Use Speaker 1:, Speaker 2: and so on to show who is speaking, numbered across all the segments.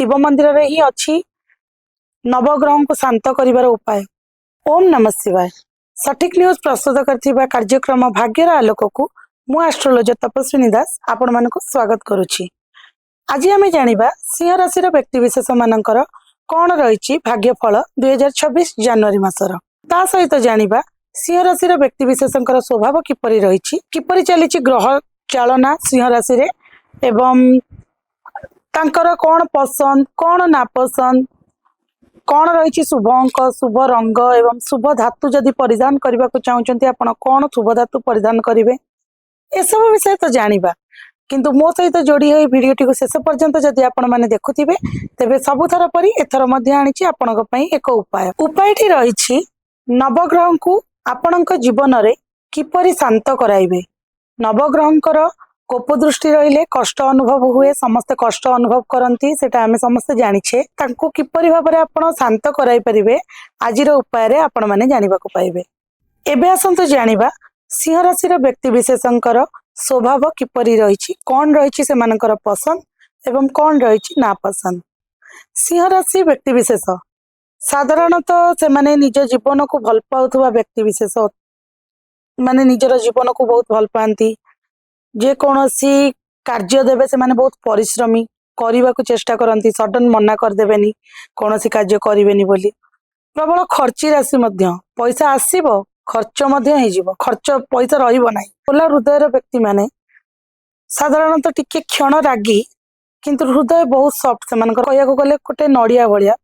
Speaker 1: शिव मंदिर रे ही अच्छी नवग्रह को शांत करिवार उपाय। ओम नमः शिवाय। सठिक न्यूज प्रस्तुत करथिबा कार्यक्रम भाग्यर आलोक को मु एस्ट्रोलॉजर तपस्विनी दास आपण मानको स्वागत करुछि। आज आमे जानिबा सिंह राशि व्यक्ति विशेष मानकर कौन रही भाग्यफल 2026 जनवरी मासर। ता सहित जानिबा सिंह राशि व्यक्ति विशेष स्वभाव किपरि रही किपरि चली ग्रह चालना सिंह राशि रे एवं तांकर कौन पसंद कौन नापसंद कौन रही शुभ अंक शुभ रंग एवं शुभ धातु जदि परिधान करने को चाहते आपण कौन शुभ धातु परिधान करेंगे ए सब विषय तो जानिबा किंतु मो सहित जोड़ी हुई भिडियोटी को शेष पर्यंत जदि आपण माने देखुथिबे तेबे सबुथर परी एथर मध्ये आनिछि आपणक पई एक उपाय। उपायटी रही नवग्रह को आपणक जीवन रे किपरि शांत कराइबे। नवग्रहंकर कोप दृष्टि रहिले कष्ट अनुभव हुए, समस्त कष्ट अनुभव करती सेटा आमे समस्त जानिछे। तांको किपरि भाबरे आपण शांत कराई परिबे आजिर उपाय रे आपण माने जानिबा को पाइबे। एबे आसंतु जानिबा सिंह राशि व्यक्ति विशेषंकर स्वभाव किपरि रही कौन रही से मानकर पसंद एवं कौन रही नापसंद। सिंह राशि व्यक्ति विशेष साधारणतः से माने निज जीवन को भल पाउथुवा व्यक्ति विशेष माने निजर जीवन को बहुत भल पाती। जे कौनसी कार्य देवे से माने बहुत परिश्रमी करने को चेष्टा करती, सडन मना करदेवेनी कौनसी कार्य करेनि बोली। प्रबल खर्ची राशि मध्य पैसा आसीबो खर्च मध्य हो जिवो, खर्च पैसा रहिबो नाही। खोला हृदयर व्यक्ति माने साधारणतः टिके क्षण रागी किंतु हृदय बहुत सॉफ्ट से मानकर कहया को गले गोटे नड़िया भलिया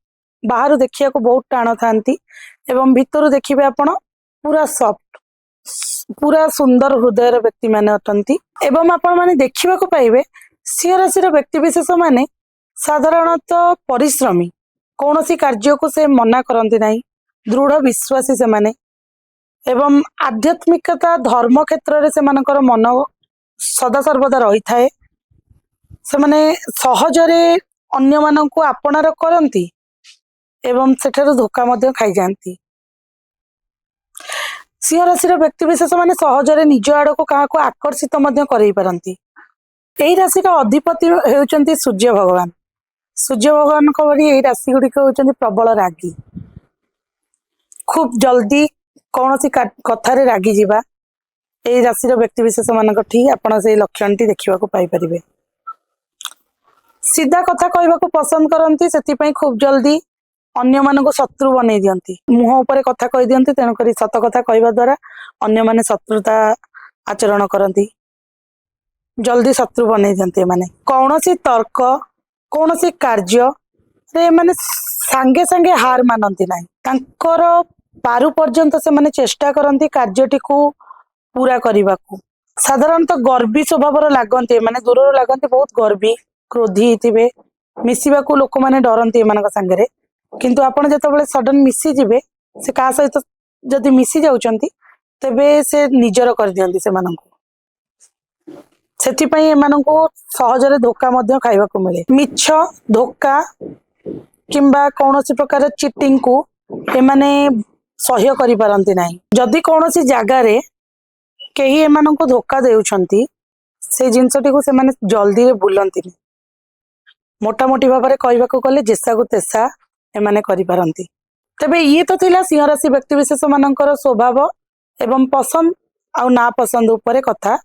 Speaker 1: बाहर देखिया को बहुत टाण थांती एवं भीतर देखिबे आपण पूरा सॉफ्ट पूरा सुंदर हृदय व्यक्ति माने अटंती। एवं आपण माने देखिबा को पाइबे सिंह राशि व्यक्ति विशेष माने साधारणतः परिश्रमी, कौनसी कार्य को से मना करती नहीं, दृढ़ विश्वासी से माने एवं आध्यात्मिकता धर्म क्षेत्र रे से मानकर मन सदा सर्वदा रही थाए। से माने सहजरे अन्य मानन को आपणार करंती एवं सेठार धोखा मध्य खाई जानती। सिंह राशि व्यक्ति विशेष माने सहजरे निज आड़ को क्या आकर्षित करई पारंती। एही राशि अधिपति होउचंती सूर्य भगवान। सूर्य भगवान को बड़ी राशि गुड़िक होउचंती प्रबल रागी, खूब जल्दी कौन सी कथारे रागी जीवा एही राशि व्यक्ति विशेष मानक ठीक आपण से लक्षण टी देखा पाई परिबे। सीधा कथा कहवाको पसंद करती, से खूब जल्दी अन्य मानक शत्रु बनई दियंती, मुह उपरे कथा कहि दियंती, तेणुक सत कथा कहवा द्वारा अन्य माने शत्रुता आचरण करती, जल्दी शत्रु बनई दियंती। माने कौनसी तर्क कौनसी कार्य रे माने सांगे सांगे हार मानती नाही, तांकर पारु पर्यंत से माने चेष्टा करती कार्यटी को पूरा करने को। साधारणतः गर्वी स्वभाव लागती, माने दूर लागती, बहुत गर्वी क्रोधी थे, मिसवा को लोक मैंने डरती एम सांगे। किंतु आपण जिते सडन मिसी जिवे से क्या सहित जदि मिसी जाउचंती तेबे से निजर कर दियंती से एमानंको सहजरे धोखा मध्य खाइबा को मिले। मिछ धोखा किंबा कौनसी प्रकार चिटिंग को एमाने सह्य करि पारंती नाही। जदि कौनसी जगार कहीं एमानंको धोखा देउछंती से जिनसटी को से माने जल्दी बुलंती, मोटामोटी भाव में कहवाक गले जेसा को तेसा एमाने करि पारंती। तबे ये तो थिला सिंह राशि व्यक्ति विशेष मानकर स्वभाव एवं पसंद आउ ना पसंद उपरे कथा।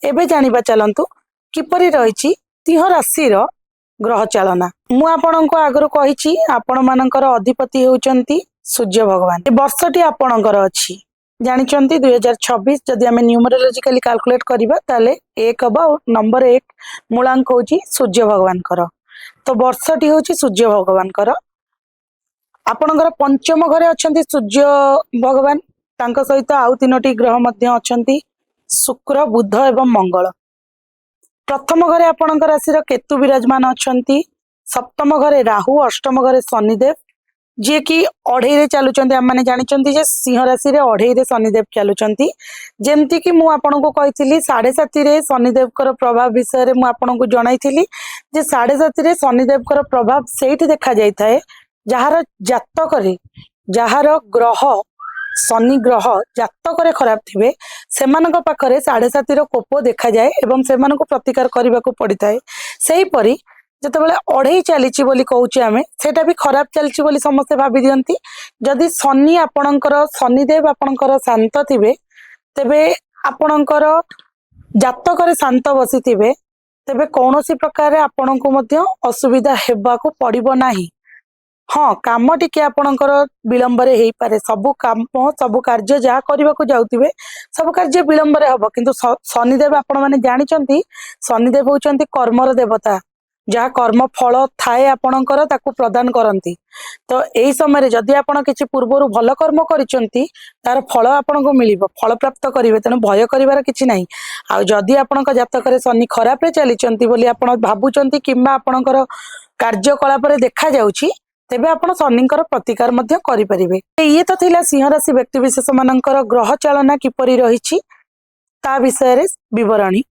Speaker 1: एबे जानिबा चलंतु किपरि रही सिंह राशि ग्रह चालना। मु आपणको आगरो कहिछि आपण मानकर अधिपति होउचंती सूर्य भगवान। ए वर्षटी आपणकर अछि जानिचंती 2026 जदि आमे न्यूमरोलॉजिकली कैलकुलेट करिबा ताले 1 हबा नंबर 1 मूलांक होछि सूर्य भगवान कर। तो वर्षटी होछि सूर्य भगवान कर। आपणकर पंचम घरे अछंती सूर्य भगवान, तांका सहित आउ तीनोटी ग्रह मध्य अछंती शुक्र बुध एवं मंगल। प्रथम घरे आपणकर राशि केतु विराजमान अछंती, सप्तम घरे राहु, अष्टम घरे शनिदेव जे कि अढ़ई चलुचंती। आम मैंने जानी सिंह राशि अढ़ई शनिदेव चलुचंती। जेमती कि मु आपनको कही 7.5 शनिदेव प्रभाव विषय में आपको जनई जे 7.5 शनिदेव प्रभाव से देखा जाए थाए जार जातक जार ग्रह शनि ग्रह जातक खराब थे से पाखे 7.5 कोप देखा जाए एवं से प्रतिकार करने को पड़ता है। से हीपरि ଯେତେବେଳେ ଅଢେଇ ଚାଲିଛି ବୋଲି କହୁଛେ ଆମେ, ସେଇଟା ବି ଖରାପ ଚାଲିଛି ବୋଲି ସମସ୍ତେ ଭାବି ଦିଅନ୍ତି। ଯଦି ଶନିଦେବ ଆପଣଙ୍କର ଶାନ୍ତ ଥିବେ, ତେବେ ଆପଣଙ୍କର ଜାତକରେ ଶାନ୍ତ ବସିଥିବେ, ତେବେ କୌଣସି ପ୍ରକାରରେ ଆପଣଙ୍କୁ ମଧ୍ୟ ଅସୁବିଧା ହେବାକୁ ପଡିବ ନାହିଁ। ହଁ, କାମ ଟିକେ ଆପଣଙ୍କର ବିଳମ୍ବରେ ହେଇପାରେ। ସବୁ କାମ ସବୁ କାର୍ଯ୍ୟ ଯାହା କରିବାକୁ ଯାଉଥିବେ ସବୁ କାର୍ଯ୍ୟ ବିଳମ୍ବରେ ହବ, କିନ୍ତୁ ଶନିଦେବ ଆପଣ ମାନେ ଜାଣିଛନ୍ତି, ଶନିଦେବ ହଉଛନ୍ତି କର୍ମର ଦେବତା। ଯାହା କର୍ମ ଫଳ ଥାଏ ଆପଣଙ୍କର ତାକୁ ପ୍ରଦାନ କରନ୍ତି। ତ ଏଇ ସମୟରେ ଯଦି ଆପଣ କିଛି ପୂର୍ବରୁ ଭଲ କର୍ମ କରିଛନ୍ତି, ତାର ଫଳ ଆପଣଙ୍କୁ ମିଳିବ, ଫଳ ପ୍ରାପ୍ତ କରିବେ। ତେଣୁ ଭୟ କରିବାର କିଛି ନାହିଁ। ଆଉ ଯଦି ଆପଣଙ୍କ ଜାତକରେ ଶନି ଖରାପରେ ଚାଲିଛନ୍ତି ବୋଲି ଆପଣ ଭାବୁଛନ୍ତି କିମ୍ବା ଆପଣଙ୍କର କାର୍ଯ୍ୟକଳାପରେ ଦେଖାଯାଉଛି, ତେବେ ଆପଣ ଶନିଙ୍କର ପ୍ରତିକାର ମଧ୍ୟ କରିପାରିବେ। ଇଏ ତ ଥିଲା ସିଂହ ରାଶି ବ୍ୟକ୍ତି ବିଶେଷ ମାନଙ୍କର ଗ୍ରହ ଚାଳନା କିପରି ରହିଛି ତା ବିଷୟରେ ବିବରଣୀ।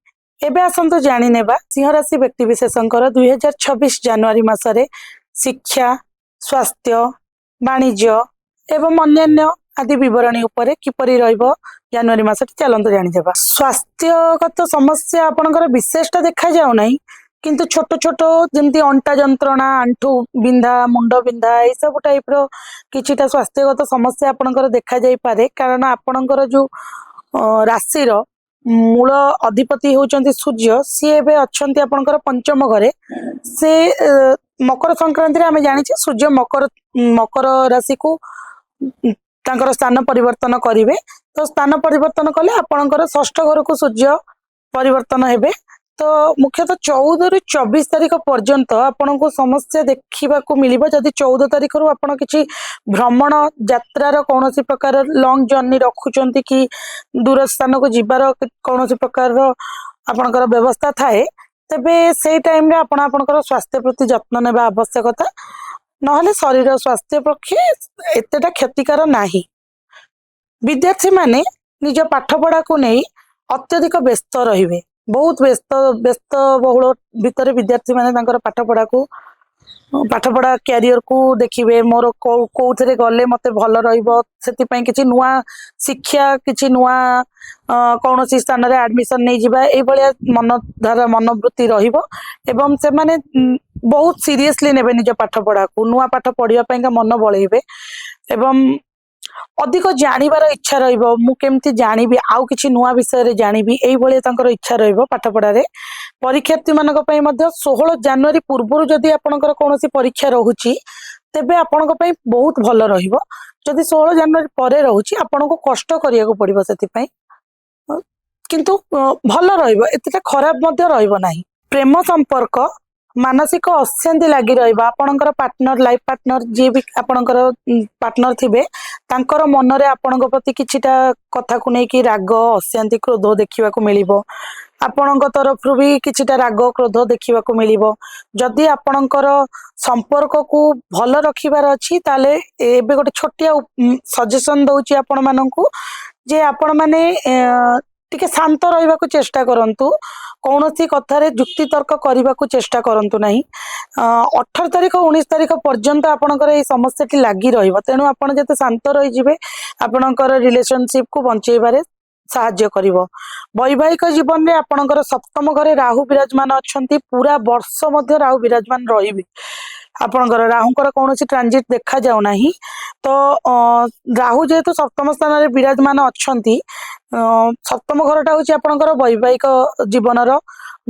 Speaker 1: ଏବେ ଆସନ୍ତୁ ଜାଣିନେବା ସିଂହ ରାଶି ବ୍ୟକ୍ତି ବିଶେଷଙ୍କର 2026 ଜାନୁଆରୀ ମାସରେ ଶିକ୍ଷା, ସ୍ୱାସ୍ଥ୍ୟ, ବାଣିଜ୍ୟ ଏବଂ ଅନ୍ୟାନ୍ୟ ଆଦି ବିବରଣୀ ଉପରେ କିପରି ରହିବ ଜାନୁଆରୀ ମାସଟି। ଚାଲନ୍ତୁ ଜାଣିଦେବା। ସ୍ୱାସ୍ଥ୍ୟଗତ ସମସ୍ୟା ଆପଣଙ୍କର ବିଶେଷଟା ଦେଖାଯାଉ ନାହିଁ, କିନ୍ତୁ ଛୋଟ ଛୋଟ ଯେମିତି ଅଣ୍ଟା ଯନ୍ତ୍ରଣା, ଆଣ୍ଠୁ ବିନ୍ଧା, ମୁଣ୍ଡ ବିନ୍ଧା, ଏଇସବୁ ଟାଇପର କିଛିଟା ସ୍ୱାସ୍ଥ୍ୟଗତ ସମସ୍ୟା ଆପଣଙ୍କର ଦେଖାଯାଇପାରେ। କାରଣ ଆପଣଙ୍କର ଯୋଉ ରାଶିର ମୂଳ ଅଧିପତି ହେଉଛନ୍ତି ସୂର୍ଯ୍ୟ, ସିଏ ଏବେ ଅଛନ୍ତି ଆପଣଙ୍କର ପଞ୍ଚମ ଘରେ। ସେ ମକର ସଂକ୍ରାନ୍ତିରେ ଆମେ ଜାଣିଛେ ସୂର୍ଯ୍ୟ ମକର ରାଶିକୁ ତାଙ୍କର ସ୍ଥାନ ପରିବର୍ତ୍ତନ କରିବେ। ତ ସ୍ଥାନ ପରିବର୍ତ୍ତନ କଲେ ଆପଣଙ୍କର ଷଷ୍ଠ ଘରକୁ ସୂର୍ଯ୍ୟ ପରିବର୍ତ୍ତନ ହେବେ। ତ ମୁଖ୍ୟତଃ 14 ରୁ 24 ତାରିଖ ପର୍ଯ୍ୟନ୍ତ ଆପଣଙ୍କୁ ସମସ୍ୟା ଦେଖିବାକୁ ମିଳିବ। ଯଦି 14 ତାରିଖରୁ ଆପଣ କିଛି ଭ୍ରମଣ ଯାତ୍ରାର କୌଣସି ପ୍ରକାର ଲଙ୍ଗ ଜର୍ଣ୍ଣି ରଖୁଛନ୍ତି କି ଦୂର ସ୍ଥାନକୁ ଯିବାର କୌଣସି ପ୍ରକାରର ଆପଣଙ୍କର ବ୍ୟବସ୍ଥା ଥାଏ, ତେବେ ସେଇ ଟାଇମରେ ଆପଣ ଆପଣଙ୍କର ସ୍ୱାସ୍ଥ୍ୟ ପ୍ରତି ଯତ୍ନ ନେବା ଆବଶ୍ୟକତା। ନହେଲେ ଶରୀର ସ୍ୱାସ୍ଥ୍ୟ ପକ୍ଷେ ଏତେଟା କ୍ଷତିକାର ନାହିଁ। ବିଦ୍ୟାର୍ଥୀ ମାନେ ନିଜ ପାଠ ପଢାକୁ ନେଇ ଅତ୍ୟଧିକ ବ୍ୟସ୍ତ ରହିବେ। ବହୁତ ବ୍ୟସ୍ତ ବହୁଳ ଭିତରେ ବିଦ୍ୟାର୍ଥୀ ମାନେ ତାଙ୍କର ପାଠପଢା କ୍ୟାରିୟରକୁ ଦେଖିବେ। ମୋର କୋଉଥିରେ ଗଲେ ମତେ ଭଲ ରହିବ, ସେଥିପାଇଁ କିଛି ନୂଆ ଶିକ୍ଷା, କିଛି ନୂଆ କୌଣସି ସ୍ଥାନରେ ଆଡମିସନ ନେଇଯିବା, ଏଇଭଳିଆ ମନୋବୃତ୍ତି ରହିବ। ଏବଂ ସେମାନେ ବହୁତ ସିରିୟସଲି ନେବେ ନିଜ ପାଠ ପଢାକୁ, ନୂଆ ପାଠ ପଢିବା ପାଇଁକା ମନ ବଳେଇବେ। ଏବଂ ଅଧିକ ଜାଣିବାର ଇଚ୍ଛା ରହିବ। ମୁଁ କେମିତି ଜାଣିବି, ଆଉ କିଛି ନୂଆ ବିଷୟରେ ଜାଣିବି, ଏଇଭଳିଆ ତାଙ୍କର ଇଚ୍ଛା ରହିବ ପାଠ ପଢାରେ। ପରୀକ୍ଷାର୍ଥୀ ମାନଙ୍କ ପାଇଁ ମଧ୍ୟ 16 ଜାନୁଆରୀ ପୂର୍ବରୁ ଯଦି ଆପଣଙ୍କର କୌଣସି ପରୀକ୍ଷା ରହୁଛି, ତେବେ ଆପଣଙ୍କ ପାଇଁ ବହୁତ ଭଲ ରହିବ। ଯଦି 16 ଜାନୁଆରୀ ପରେ ରହୁଛି, ଆପଣଙ୍କୁ କଷ୍ଟ କରିବାକୁ ପଡିବ ସେଥିପାଇଁ, କିନ୍ତୁ ଭଲ ରହିବ, ଏତେଟା ଖରାପ ମଧ୍ୟ ରହିବ ନାହିଁ। ପ୍ରେମ ସମ୍ପର୍କ, ମାନସିକ ଅଶାନ୍ତି ଲାଗି ରହିବା। ଆପଣଙ୍କର ପାର୍ଟନର, ଲାଇଫ ପାର୍ଟନର, ଯିଏ ବି ଆପଣଙ୍କର ପାର୍ଟନର ଥିବେ, ତାଙ୍କର ମନରେ ଆପଣଙ୍କ ପ୍ରତି କିଛିଟା କଥାକୁ ନେଇକି ରାଗ, ଅଶାନ୍ତି, କ୍ରୋଧ ଦେଖିବାକୁ ମିଳିବ। ଆପଣଙ୍କ ତରଫରୁ ବି କିଛିଟା ରାଗ, କ୍ରୋଧ ଦେଖିବାକୁ ମିଳିବ। ଯଦି ଆପଣଙ୍କର ସମ୍ପର୍କକୁ ଭଲ ରଖିବାର ଅଛି, ତାହେଲେ ଏବେ ଗୋଟେ ଛୋଟିଆ ସଜେସନ ଦଉଛି ଆପଣ ମାନଙ୍କୁ, ଯେ ଆପଣ ମାନେ ଟିକେ ଶାନ୍ତ ରହିବାକୁ ଚେଷ୍ଟା କରନ୍ତୁ। କୌଣସି କଥାରେ ଯୁକ୍ତି ତର୍କ କରିବାକୁ ଚେଷ୍ଟା କରନ୍ତୁ ନାହିଁ। 18 ତାରିଖ 19 ତାରିଖ ପର୍ଯ୍ୟନ୍ତ ଆପଣଙ୍କର ଏଇ ସମସ୍ୟାଟି ଲାଗି ରହିବ। ତେଣୁ ଆପଣ ଯେତେ ଶାନ୍ତ ରହିଯିବେ, ଆପଣଙ୍କର ରିଲେସନସିପକୁ ବଞ୍ଚେଇବାରେ ସାହାଯ୍ୟ କରିବ। ବୈବାହିକ ଜୀବନରେ ଆପଣଙ୍କର ସପ୍ତମ ଘରେ ରାହୁ ବିରାଜମାନ ଅଛନ୍ତି। ପୁରା ବର୍ଷ ମଧ୍ୟ ରାହୁ ବିରାଜମାନ ରହିବେ। ଆପଣଙ୍କର ରାହୁଙ୍କର କୌଣସି ଟ୍ରାନଜିଟ ଦେଖାଯାଉ ନାହିଁ। ତ ରାହୁ ଯେହେତୁ ସପ୍ତମ ସ୍ଥାନରେ ବିରାଜମାନ ଅଛନ୍ତି, ସପ୍ତମ ଘରଟା ହଉଛି ଆପଣଙ୍କର ବୈବାହିକ ଜୀବନର,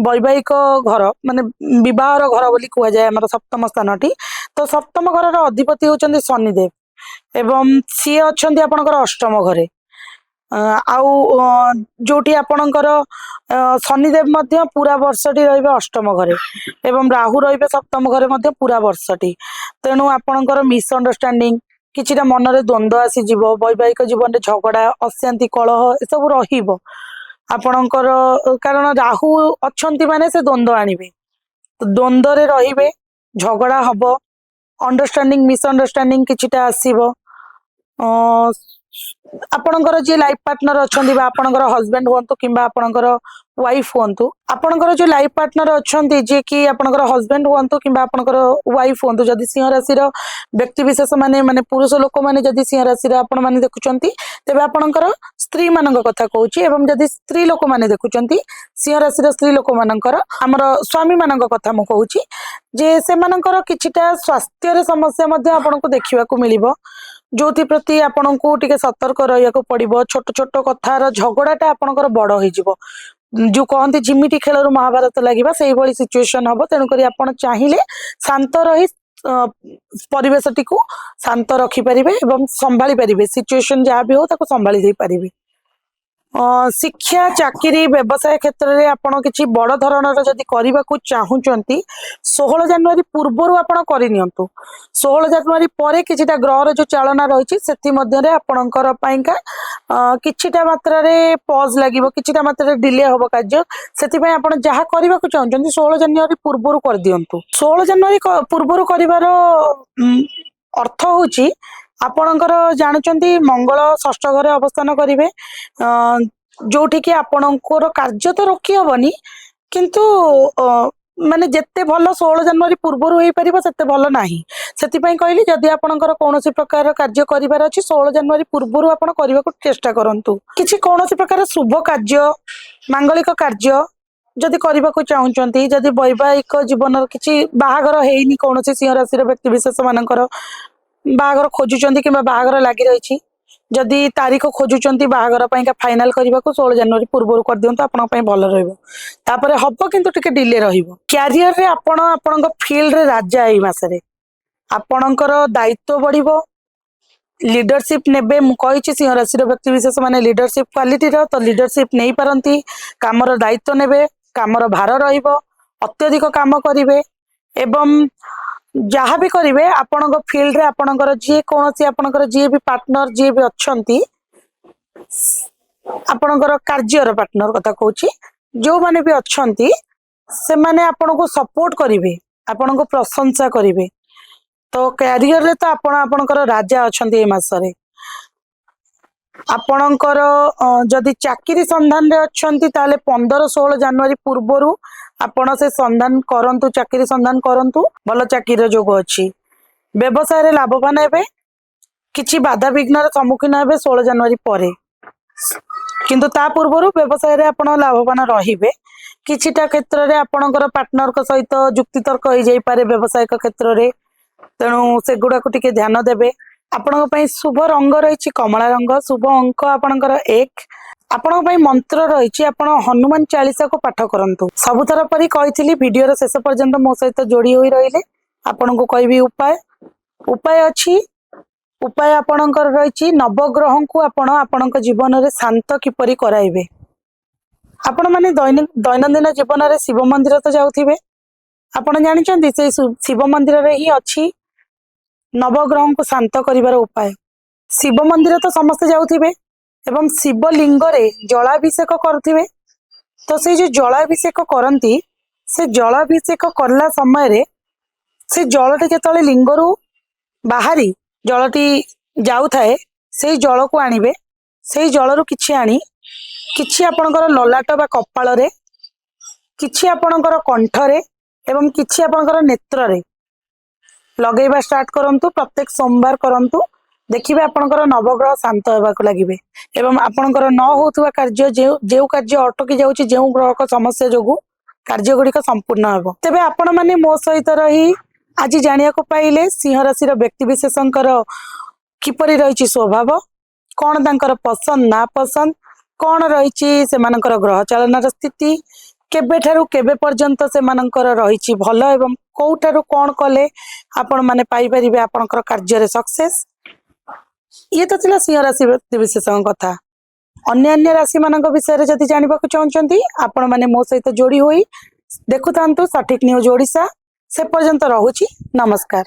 Speaker 1: ବୈବାହିକ ଘର, ମାନେ ବିବାହର ଘର ବୋଲି କୁହାଯାଏ ଆମର ସପ୍ତମ ସ୍ଥାନଟି। ତ ସପ୍ତମ ଘରର ଅଧିପତି ହଉଛନ୍ତି ଶନିଦେବ, ଏବଂ ସିଏ ଅଛନ୍ତି ଆପଣଙ୍କର ଅଷ୍ଟମ ଘରେ। ଆଉ ଯୋଉଠି ଆପଣଙ୍କର ଶନିଦେବ ମଧ୍ୟ ପୁରା ବର୍ଷଟି ରହିବେ ଅଷ୍ଟମ ଘରେ, ଏବଂ ରାହୁ ରହିବେ ସପ୍ତମ ଘରେ ମଧ୍ୟ ପୁରା ବର୍ଷଟି। ତେଣୁ ଆପଣଙ୍କର ମିସଅଣ୍ଡରଷ୍ଟାଣ୍ଡିଂ, କିଛିଟା ମନରେ ଦ୍ୱନ୍ଦ୍ୱ ଆସିଯିବ। ବୈବାହିକ ଜୀବନରେ ଝଗଡା, ଅଶାନ୍ତି, କଳହ ଏସବୁ ରହିବ ଆପଣଙ୍କର। କାରଣ ରାହୁ ଅଛନ୍ତି ମାନେ ସେ ଦ୍ୱନ୍ଦ୍ୱ ଆଣିବେ, ଦ୍ୱନ୍ଦ୍ୱରେ ରହିବେ, ଝଗଡା ହବ, ଅଣ୍ଡରଷ୍ଟାଣ୍ଡିଂ ମିସଅଣ୍ଡରଷ୍ଟାଣ୍ଡିଂ କିଛିଟା ଆସିବ। ଆପଣଙ୍କର ଯିଏ ଲାଇଫ ପାର୍ଟନର ଅଛନ୍ତି ବା ଆପଣଙ୍କର ହଜବେଣ୍ଡ ହୁଅନ୍ତୁ କିମ୍ବା ଆପଣଙ୍କର ୱାଇଫ ହୁଅନ୍ତୁ, ଆପଣଙ୍କର ଯୋଉ ଲାଇଫ ପାର୍ଟନର ଅଛନ୍ତି ଯିଏ କି ଆପଣଙ୍କର ହଜବେଣ୍ଡ ହୁଅନ୍ତୁ କିମ୍ବା ଆପଣଙ୍କର ୱାଇଫ ହୁଅନ୍ତୁ, ଯଦି ସିଂହ ରାଶିର ବ୍ୟକ୍ତି ବିଶେଷ ମାନେ ପୁରୁଷ ଲୋକମାନେ ଯଦି ସିଂହ ରାଶିର ଆପଣ ମାନେ ଦେଖୁଛନ୍ତି, ତେବେ ଆପଣଙ୍କର ସ୍ତ୍ରୀ ମାନଙ୍କ କଥା କହୁଛି, ଏବଂ ଯଦି ସ୍ତ୍ରୀ ଲୋକମାନେ ଦେଖୁଛନ୍ତି ସିଂହ ରାଶିର ସ୍ତ୍ରୀ ଲୋକମାନଙ୍କର ଆମର ସ୍ୱାମୀ ମାନଙ୍କ କଥା ମୁଁ କହୁଛି ଯେ ସେମାନଙ୍କର କିଛିଟା ସ୍ୱାସ୍ଥ୍ୟରେ ସମସ୍ୟା ମଧ୍ୟ ଆପଣଙ୍କୁ ଦେଖିବାକୁ ମିଳିବ, ଯୋଉଥି ପ୍ରତି ଆପଣଙ୍କୁ ଟିକେ ସତର୍କ ରହିବାକୁ ପଡିବ। ଛୋଟ ଛୋଟ କଥାର ଝଗଡାଟା ଆପଣଙ୍କର ବଡ ହେଇଯିବ, ଯୋଉ କହନ୍ତି ଝିମିଟି ଖେଳରୁ ମହାଭାରତ ଲାଗିବା, ସେଇଭଳି ସିଚୁଏସନ ହବ। ତେଣୁକରି ଆପଣ ଚାହିଁଲେ ଶାନ୍ତ ରହି ପରିବେଶଟିକୁ ଶାନ୍ତ ରଖିପାରିବେ ଏବଂ ସମ୍ଭାଳି ପାରିବେ, ସିଚୁଏସନ ଯାହା ବି ହଉ ତାକୁ ସମ୍ଭାଳି ଦେଇ ପାରିବେ। ଶିକ୍ଷା, ଚାକିରି, ବ୍ୟବସାୟ କ୍ଷେତ୍ରରେ ଆପଣ କିଛି ବଡ ଧରଣର ଯଦି କରିବାକୁ ଚାହୁଁଛନ୍ତି, 16 ଜାନୁଆରୀ ପୂର୍ବରୁ ଆପଣ କରିନିଅନ୍ତୁ। 16 ଜାନୁଆରୀ ପରେ କିଛିଟା ଗ୍ରହର ଯୋଉ ଚାଳନା ରହିଛି ସେଥିମଧ୍ୟରେ ଆପଣଙ୍କର ପାଇଁକା କିଛିଟା ମାତ୍ରାରେ ପଜ ଲାଗିବ, କିଛିଟା ମାତ୍ରାରେ ଡିଲେ ହବ କାର୍ଯ୍ୟ। ସେଥିପାଇଁ ଆପଣ ଯାହା କରିବାକୁ ଚାହୁଁଛନ୍ତି 16 ଜାନୁଆରୀ ପୂର୍ବରୁ କରିଦିଅନ୍ତୁ। 16 ଜାନୁଆରୀ ପୂର୍ବରୁ କରିବାର ଅର୍ଥ ହଉଛି ଆପଣଙ୍କର ଜାଣୁଛନ୍ତି ମଙ୍ଗଳ ଷଷ୍ଠ ଘରେ ଅବସ୍ଥାନ କରିବେ, ଯୋଉଠିକି ଆପଣଙ୍କର କାର୍ଯ୍ୟ ତ ରୋକି ହବନି, କିନ୍ତୁ ମାନେ ଯେତେ ଭଲ 16 ଜାନୁଆରୀ ପୂର୍ବରୁ ହେଇପାରିବ ସେତେ ଭଲ ନାହିଁ। ସେଥିପାଇଁ କହିଲି ଯଦି ଆପଣଙ୍କର କୌଣସି ପ୍ରକାର କାର୍ଯ୍ୟ କରିବାର ଅଛି 16 ଜାନୁଆରୀ ପୂର୍ବରୁ ଆପଣ କରିବାକୁ ଚେଷ୍ଟା କରନ୍ତୁ। କିଛି କୌଣସି ପ୍ରକାର ଶୁଭ କାର୍ଯ୍ୟ, ମାଙ୍ଗଳିକ କାର୍ଯ୍ୟ ଯଦି କରିବାକୁ ଚାହୁଁଛନ୍ତି, ଯଦି ବୈବାହିକ ଜୀବନର କିଛି ବାହାଘର ହେଇନି, କୌଣସି ସିଂହ ରାଶିର ବ୍ୟକ୍ତି ବିଶେଷ ମାନଙ୍କର ବାହାଘର ଖୋଜୁଛନ୍ତି କିମ୍ବା ବାହାଘର ଲାଗି ରହିଛି, ଯଦି ତାରିଖ ଖୋଜୁଛନ୍ତି ବାହାଘର ପାଇଁକା ଫାଇନାଲ କରିବାକୁ 16 ଜାନୁଆରୀ ପୂର୍ବରୁ କରିଦିଅନ୍ତୁ, ଆପଣଙ୍କ ପାଇଁ ଭଲ ରହିବ। ତାପରେ ହବ କିନ୍ତୁ ଟିକେ ଡିଲେ ରହିବ। କ୍ୟାରିୟରରେ ଆପଣ ଆପଣଙ୍କ ଫିଲ୍ଡରେ ରାଜା ଏଇ ମାସରେ, ଆପଣଙ୍କର ଦାୟିତ୍ୱ ବଢିବ, লিডরশিপ নেবে। ମୁଁ କହିଛି ସିଂହ ରାଶିର ବ୍ୟକ୍ତି ବିଶେଷ ମାନେ লিডରশিপ କ୍ୱାଲିଟିର, ତ লিডରশিপ ନେଇପାରନ୍ତି, କାମର ଦାୟିତ୍ୱ ନେବେ, କାମର ଭାର ରହିବ, ଅତ୍ୟଧିକ କାମ କରିବେ ଏବଂ ଯାହା ବି କରିବେ ଆପଣଙ୍କ ଫିଲ୍ଡରେ ଆପଣଙ୍କର ଯିଏ କୌଣସି ଆପଣଙ୍କର ଯିଏ ବି ପାର୍ଟନର ଯିଏ ବି ଅଛନ୍ତି, ଆପଣଙ୍କର କାର୍ଯ୍ୟର ପାର୍ଟନର କଥା କହୁଛି, ଯୋଉମାନେ ବି ଅଛନ୍ତି ସେମାନେ ଆପଣଙ୍କୁ ସପୋର୍ଟ କରିବେ, ଆପଣଙ୍କୁ ପ୍ରଶଂସା କରିବେ। ତ କ୍ୟାରିୟରରେ ତ ଆପଣ ଆପଣଙ୍କର ରାଜା ଅଛନ୍ତି ଏ ମାସରେ। ଆପଣଙ୍କର ଯଦି ଚାକିରି ସନ୍ଧାନରେ ଅଛନ୍ତି ତାହେଲେ 15-16 ଜାନୁଆରୀ ପୂର୍ବରୁ ଆପଣ ସେ ସନ୍ଧାନ କରନ୍ତୁ, ଚାକିରି ସନ୍ଧାନ କରନ୍ତୁ, ଭଲ ଚାକିରିର ଯୋଗ ଅଛି। ବ୍ୟବସାୟରେ ଲାଭବାନ ହେବେ, କିଛି ବାଧାବିଘ୍ନର ସମ୍ମୁଖୀନ ହେବେ 16 ଜାନୁଆରୀ ପରେ, କିନ୍ତୁ ତା ପୂର୍ବରୁ ବ୍ୟବସାୟରେ ଆପଣ ଲାଭବାନ ରହିବେ। କିଛିଟା କ୍ଷେତ୍ରରେ ଆପଣଙ୍କର ପାର୍ଟନରଙ୍କ ସହିତ ଯୁକ୍ତିତର୍କ ହେଇଯାଇପାରେ ବ୍ୟବସାୟିକ କ୍ଷେତ୍ରରେ, ତେଣୁ ସେଗୁଡାକୁ ଟିକେ ଧ୍ୟାନ ଦେବେ। ଆପଣଙ୍କ ପାଇଁ ଶୁଭ ରଙ୍ଗ ରହିଛି କମଳା ରଙ୍ଗ, ଶୁଭ ଅଙ୍କ ଆପଣଙ୍କର 1। ଆପଣଙ୍କ ପାଇଁ ମନ୍ତ୍ର ରହିଛି, ଆପଣ ହନୁମାନ ଚାଳିଶାକୁ ପାଠ କରନ୍ତୁ। ସବୁଥର ପରି କହିଥିଲି ଭିଡିଓର ଶେଷ ପର୍ଯ୍ୟନ୍ତ ମୋ ସହିତ ଯୋଡି ହୋଇ ରହିଲେ ଆପଣଙ୍କୁ କହିବି ଉପାୟ। ଉପାୟ ଅଛି, ଉପାୟ ଆପଣଙ୍କର ରହିଛି ନବଗ୍ରହଙ୍କୁ ଆପଣ ଆପଣଙ୍କ ଜୀବନରେ ଶାନ୍ତ କିପରି କରାଇବେ। ଆପଣ ମାନେ ଦୈନନ୍ଦିନ ଜୀବନରେ ଶିବ ମନ୍ଦିର ତ ଯାଉଥିବେ, ଆପଣ ଜାଣିଛନ୍ତି ସେଇ ଶିବ ମନ୍ଦିରରେ ହିଁ ଅଛି ନବଗ୍ରହଙ୍କୁ ଶାନ୍ତ କରିବାର ଉପାୟ। ଶିବ ମନ୍ଦିର ତ ସମସ୍ତେ ଯାଉଥିବେ ଏବଂ ଶିବ ଲିଙ୍ଗରେ ଜଳାଭିଷେକ କରୁଥିବେ। ତ ସେଇ ଯୋଉ ଜଳାଭିଷେକ କରନ୍ତି, ସେ ଜଳାଭିଷେକ କଲା ସମୟରେ ସେ ଜଳଟି ଯେତେବେଳେ ଲିଙ୍ଗରୁ ବାହାରି ଜଳଟି ଯାଉଥାଏ, ସେଇ ଜଳକୁ ଆଣିବେ। ସେଇ ଜଳରୁ କିଛି ଆଣି କିଛି ଆପଣଙ୍କର ଲଲାଟ ବା କପାଳରେ, କିଛି ଆପଣଙ୍କର କଣ୍ଠରେ ଏବଂ କିଛି ଆପଣଙ୍କର ନେତ୍ରରେ ଲଗେଇବା ଷ୍ଟାର୍ଟ କରନ୍ତୁ। ପ୍ରତ୍ୟେକ ସୋମବାର କରନ୍ତୁ, ଦେଖିବେ ଆପଣଙ୍କର ନବଗ୍ରହ ଶାନ୍ତ ହେବାକୁ ଲାଗିବେ ଏବଂ ଆପଣଙ୍କର ନ ହଉଥିବା କାର୍ଯ୍ୟ, ଯେଉଁ କାର୍ଯ୍ୟ ଅଟକି ଯାଉଛି ଯେଉଁ ଗ୍ରହକ ସମସ୍ୟା ଯୋଗୁଁ, କାର୍ଯ୍ୟ ଗୁଡିକ ସମ୍ପୂର୍ଣ୍ଣ ହେବ। ତେବେ ଆପଣ ମାନେ ମୋ ସହିତ ରହି ଆଜି ଜାଣିବାକୁ ପାଇଲେ ସିଂହ ରାଶିର ବ୍ୟକ୍ତି ବିଶେଷଙ୍କର କିପରି ରହିଛି ସ୍ୱଭାବ, କଣ ତାଙ୍କର ପସନ୍ଦ ନା ପସନ୍ଦ, କଣ ରହିଛି ସେମାନଙ୍କର ଗ୍ରହ ଚାଳନାର ସ୍ଥିତି, କେବେଠାରୁ କେବେ ପର୍ଯ୍ୟନ୍ତ ସେମାନଙ୍କର ରହିଛି ଭଲ ଏବଂ କୋଉଠାରୁ କଣ କଲେ ଆପଣ ମାନେ ପାଇପାରିବେ ଆପଣଙ୍କର କାର୍ଯ୍ୟରେ ସକ୍ସେସ। ଇଏ ତ ଥିଲା ସିଂହ ରାଶି ବ୍ୟକ୍ତି ବିଶେଷଙ୍କ କଥା। ଅନ୍ୟାନ୍ୟ ରାଶି ମାନଙ୍କ ବିଷୟରେ ଯଦି ଜାଣିବାକୁ ଚାହୁଁଛନ୍ତି ଆପଣ ମାନେ ମୋ ସହିତ ଯୋଡି ହୋଇ ଦେଖୁଥାନ୍ତୁ ସଠିକ ନ୍ୟୁଜ ଓଡିଶା। ସେ ପର୍ଯ୍ୟନ୍ତ ରହୁଛି, ନମସ୍କାର।